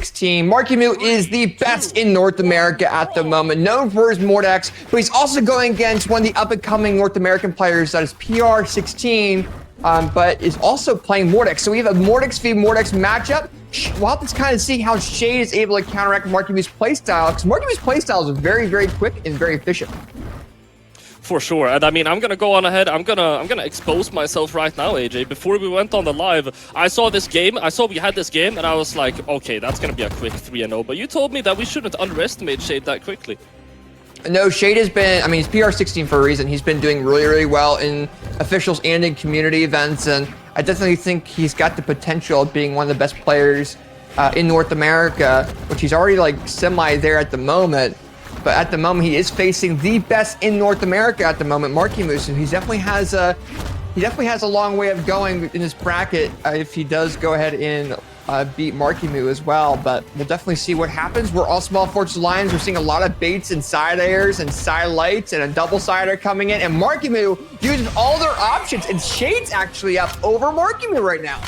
16. Marckiemoo is the best in North America at the moment, known for his Mordex, but he's also going against one of the up-and-coming North American players that is PR16, but is also playing Mordex. So we have a Mordex v Mordex matchup. We'll have to kind of see how Shade is able to counteract Marckiemoo's playstyle, because Marckiemoo's playstyle is very, very quick and very efficient. For sure, and I mean, I'm gonna go on ahead. I'm gonna expose myself right now, AJ. Before we went on the live, I saw this game. I saw we had this game, and I was like, okay, that's gonna be a quick 3-0. But you told me that we shouldn't underestimate Shade that quickly. No, Shade has been, I mean, he's PR16 for a reason. He's been doing really, really well in officials and in community events, and I definitely think he's got the potential of being one of the best players in North America, which he's already like semi there at the moment. But at the moment, he is facing the best in North America at the moment, Marckiemoo. So he definitely has a long way of going in this bracket if he does go ahead and beat Marckiemoo as well. But we'll definitely see what happens. We're all Small Fortress Lions. We're seeing a lot of baits and side airs and side lights and a double sider coming in. And Marckiemoo uses all their options. And Shade's actually up over Marckiemoo right now.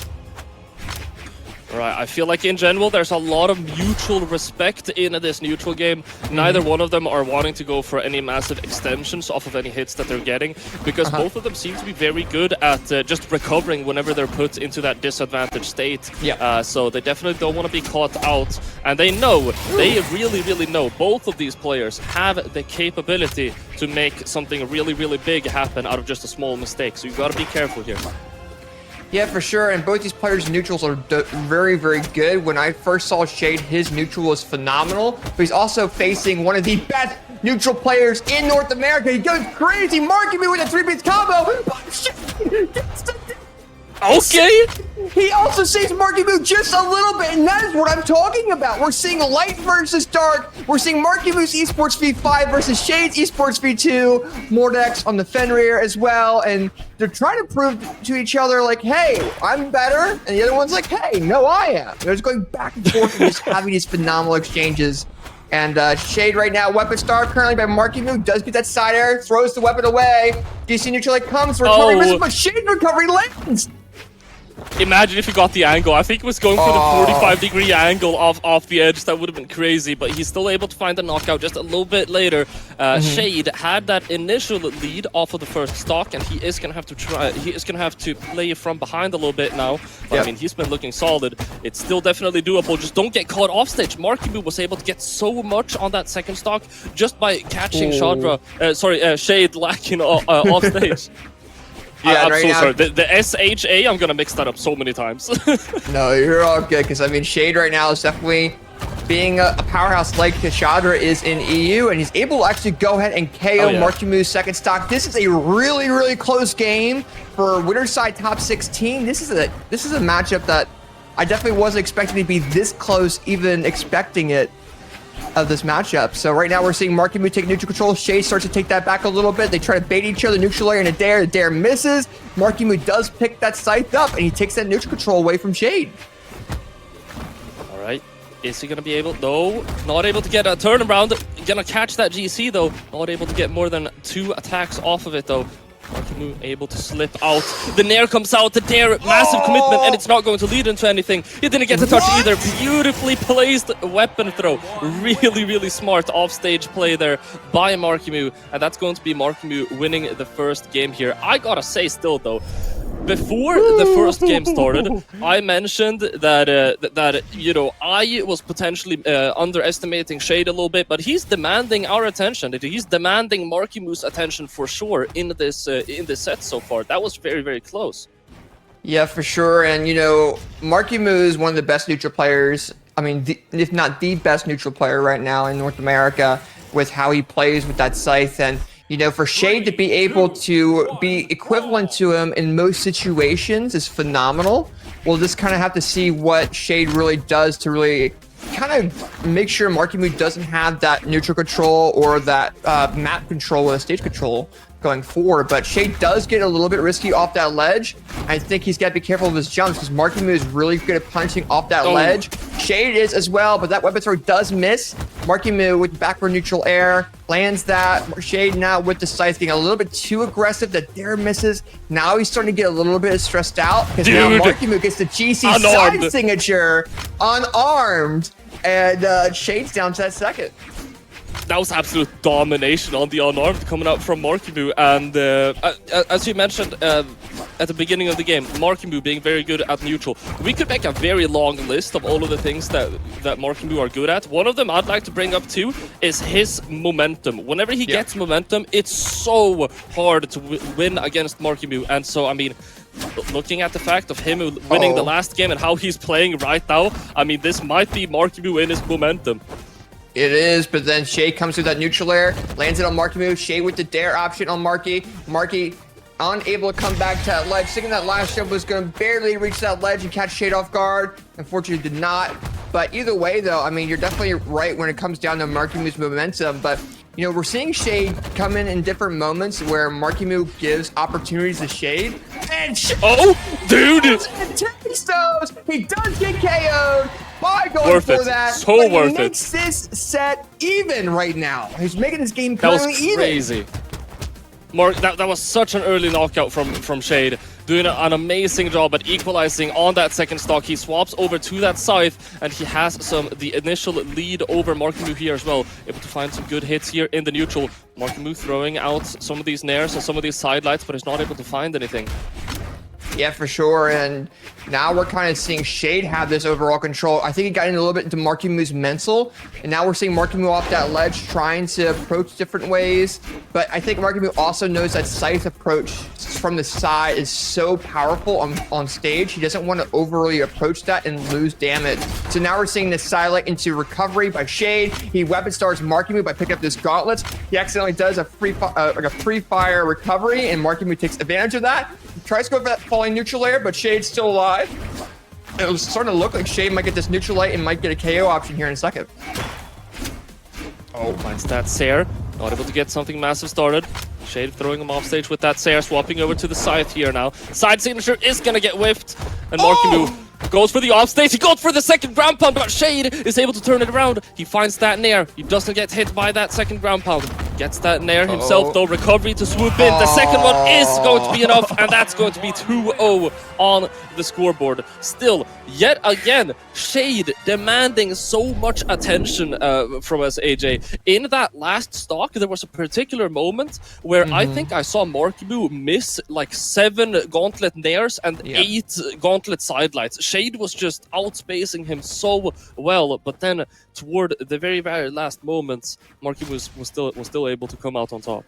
Right, I feel like in general there's a lot of mutual respect in this neutral game. Neither one of them are wanting to go for any massive extensions off of any hits that they're getting, because both of them seem to be very good at just recovering whenever they're put into that disadvantaged state. Yeah. So they definitely don't want to be caught out, and they know, they really, really know, both of these players have the capability to make something really, really big happen out of just a small mistake. So you've got to be careful here. Yeah, for sure, and both these players' neutrals are very, very good. When I first saw Shade, his neutral was phenomenal, but he's also facing one of the best neutral players in North America. He goes crazy, Marckiemoo with a 3-piece combo. Okay! He also saves Marckiemoo just a little bit, and that is what I'm talking about. We're seeing light versus dark. We're seeing Marckiemoo's Esports V5 versus Shade's Esports V2. Mordex on the Fenrir as well, and they're trying to prove to each other, like, hey, I'm better, and the other one's like, hey, no, I am. They're just going back and forth and just having these phenomenal exchanges. And Shade right now, weapon star currently by Marckiemoo, does get that side air, throws the weapon away. DC neutral like comes, recovery misses, but Shade recovery lands. Imagine if he got the angle. I think he was going for the 45-degree angle off the edge. That would have been crazy, but he's still able to find the knockout just a little bit later. Shade had that initial lead off of the first stock, and he is gonna have to try. He is gonna have to play from behind a little bit now. But I mean, he's been looking solid. It's still definitely doable. Just don't get caught off stage. Marckiemoo was able to get so much on that second stock just by catching Shade lacking off stage. Yeah, I'm so sorry. The SHA, I'm gonna mix that up so many times. No, you're all good, because I mean, Shade right now is definitely being a powerhouse like Kashadra is in EU, and he's able to actually go ahead and KO Marckiemoo's second stock. This is a really, really close game for winner's side top 16. This is a matchup that I definitely wasn't expecting to be this close, even expecting it of this matchup. So right now we're seeing Marckiemoo take neutral control. Shade starts to take that back a little bit. They try to bait each other, neutral layer and a dare. The dare misses. Marckiemoo does pick that scythe up, and he takes that neutral control away from Shade. All right. Is he going to be able? No, not able to get a turnaround. Gonna catch that GC though. Not able to get more than 2 attacks off of it though. Marckiemoo able to slip out. The Nair comes out, the Dare, massive commitment, and it's not going to lead into anything. He didn't get to touch either. Beautifully placed weapon throw. Really, really smart offstage play there by Marckiemoo, and that's going to be Marckiemoo winning the first game here. I gotta say still though, before the first game started, I mentioned that you know, I was potentially underestimating Shade a little bit, but he's demanding our attention. He's demanding Marckiemoo's attention for sure in this set so far. That was very, very close. Yeah, for sure. And you know, Marckiemoo is one of the best neutral players. I mean, if not the best neutral player right now in North America, with how he plays with that scythe. And you know, for Shade to be able to be equivalent to him in most situations is phenomenal. We'll just kind of have to see what Shade really does to really kind of make sure Marckiemoo doesn't have that neutral control or that map control and stage control going forward. But Shade does get a little bit risky off that ledge. I think he's got to be careful of his jumps, because Marckiemoo is really good at punching off that ledge. Shade is as well, but that weapon throw does miss. Marckiemoo with backward neutral air lands that. Shade now with the scythe getting a little bit too aggressive. The dare misses. Now he's starting to get a little bit stressed out, because now Marckiemoo gets the GC side signature unarmed. And Shade's down to that second. That was absolute domination on the unarmed coming out from Marckiemoo, and as you mentioned at the beginning of the game, Marckiemoo being very good at neutral. We could make a very long list of all of the things that Marckiemoo are good at. One of them I'd like to bring up too is his momentum. Whenever he gets momentum, it's so hard to win against Marckiemoo, and so I mean, looking at the fact of him winning the last game and how he's playing right now, I mean, this might be Marckiemoo in his momentum. It is, but then Shade comes through that neutral air, lands it on Marckiemoo. Shade with the dare option on Marky. Marky unable to come back to that ledge, thinking that last jump was going to barely reach that ledge and catch Shade off guard. Unfortunately, did not. But either way, though, I mean, you're definitely right when it comes down to Marckiemoo's momentum. But, you know, we're seeing Shade come in different moments where Marckiemoo gives opportunities to Shade. And oh, dude! Takes those. He does get KO'd by going worth for it. that. So but worth he makes this set even right now. He's making this game that was even. crazy. Mark, that was such an early knockout from Shade, doing an amazing job at equalizing on that second stock. He swaps over to that scythe, and he has the initial lead over Marckiemoo here as well. Able to find some good hits here in the neutral. Marckiemoo throwing out some of these nairs and some of these sidelights, but is not able to find anything. Yeah, for sure. And now we're kind of seeing Shade have this overall control. I think he got in a little bit into Marckiemoo's mental. And now we're seeing Marckiemoo off that ledge trying to approach different ways. But I think Marckiemoo also knows that scythe approach from the side is so powerful on stage. He doesn't want to overly approach that and lose damage. So now we're seeing this silent into recovery by Shade. He weapon stars Marckiemoo by picking up this gauntlets. He accidentally does a free fire recovery, and Marckiemoo takes advantage of that. He tries to go for that falling neutral air, but Shade's still alive. It was starting to look like Shade might get this neutral light and might get a KO option here in a second. Oh, finds that Sair. Not able to get something massive started. Shade throwing him off stage with that Sair, swapping over to the scythe here now. Side signature is gonna get whiffed, and Marckiemoo goes for the off stage. He goes for the second ground pound, but Shade is able to turn it around. He finds that nair. He doesn't get hit by that second ground pound. Gets that nair himself, though. Recovery to swoop in. The second one is going to be enough, and that's going to be 2-0 on the scoreboard. Still, yet again, Shade demanding so much attention from us, AJ. In that last stock, there was a particular moment where I think I saw Marckiemoo miss like 7 gauntlet nairs and 8 gauntlet sidelights. Shade was just outspacing him so well, but then toward the very, very last moments, Marckiemoo was still able to come out on top.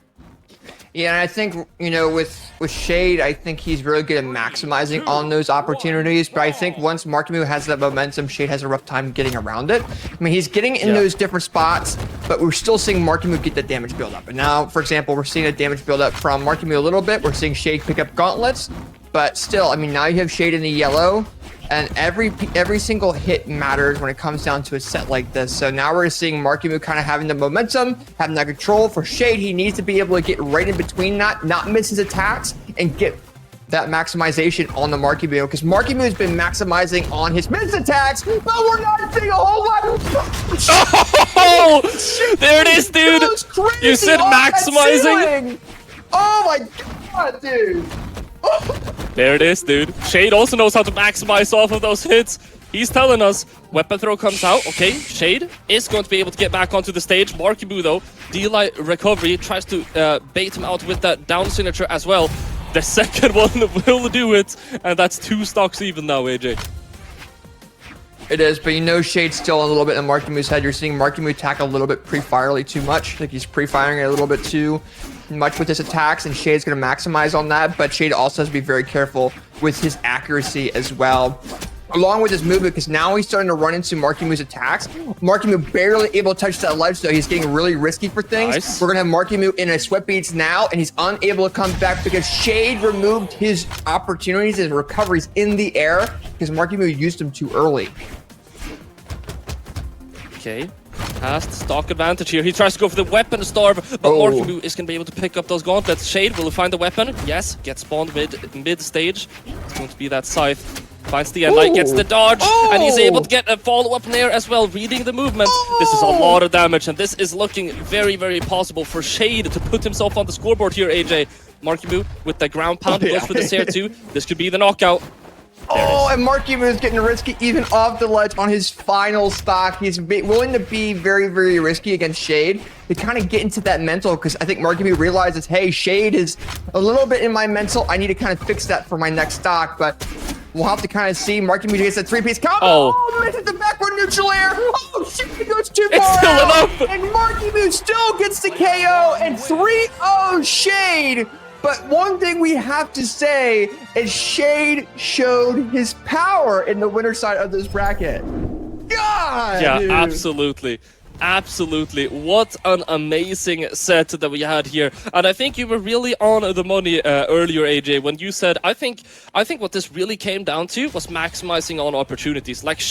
Yeah, and I think, you know, with Shade, I think he's really good at maximizing on those opportunities. But I think once Marckiemoo has that momentum, Shade has a rough time getting around it. I mean, he's getting in those different spots, but we're still seeing Marckiemoo get the damage build-up. And now, for example, we're seeing a damage build-up from Marckiemoo a little bit. We're seeing Shade pick up gauntlets. But still, I mean, now you have Shade in the yellow. And every single hit matters when it comes down to a set like this. So now we're seeing Marckiemoo kind of having the momentum, having that control. For Shade, he needs to be able to get right in between that, not miss his attacks, and get that maximization on the Marckiemoo. Because Marckiemoo has been maximizing on his missed attacks, but we're not seeing a whole lot of... Oh! There it is, dude! You said maximizing? Oh my god, dude! There it is, dude. Shade also knows how to maximize off of those hits. He's telling us. Weapon throw comes out. Okay, Shade is going to be able to get back onto the stage. Marckiemoo, though, D-Light recovery, tries to bait him out with that down signature as well. The second one will do it, and that's 2 stocks even now, AJ. It is, but you know Shade's still a little bit in Marckiemoo's head. You're seeing Marckiemoo attack a little bit pre-firely too much. Like he's pre-firing it a little bit too much with his attacks, and Shade's going to maximize on that, but Shade also has to be very careful with his accuracy as well, along with his movement, because now he's starting to run into Marckiemoo's attacks. Marckiemoo barely able to touch that ledge, so he's getting really risky for things. Nice. We're going to have Marckiemoo in a sweat beats now, and he's unable to come back because Shade removed his opportunities, his recoveries in the air, because Marckiemoo used them too early. Okay. Past stock advantage here. He tries to go for the weapon starve, but Marckiemoo is going to be able to pick up those gauntlets. Shade will find the weapon. Yes, gets spawned mid-stage. It's going to be that scythe. Finds the end light, gets the dodge, and he's able to get a follow-up nair as well, reading the movement. This is a lot of damage, and this is looking very, very possible for Shade to put himself on the scoreboard here, AJ. Marckiemoo with the ground pound goes for the Sair too. This could be the knockout. Oh, and Marckiemoo is getting risky even off the ledge on his final stock. He's willing to be very, very risky against Shade to kind of get into that mental, because I think Marckiemoo realizes, hey, Shade is a little bit in my mental. I need to kind of fix that for my next stock, but we'll have to kind of see. Marckiemoo gets that three-piece combo. Oh, misses the backward neutral air. Oh, shit, he goes too far It's still out. enough. And Marckiemoo still gets the KO and 3-0 Shade. But one thing we have to say is Shade showed his power in the winner side of this bracket. God! Yeah, dude. absolutely. Absolutely. What an amazing set that we had here. And I think you were really on the money earlier, AJ, when you said, I think what this really came down to was maximizing on opportunities. Like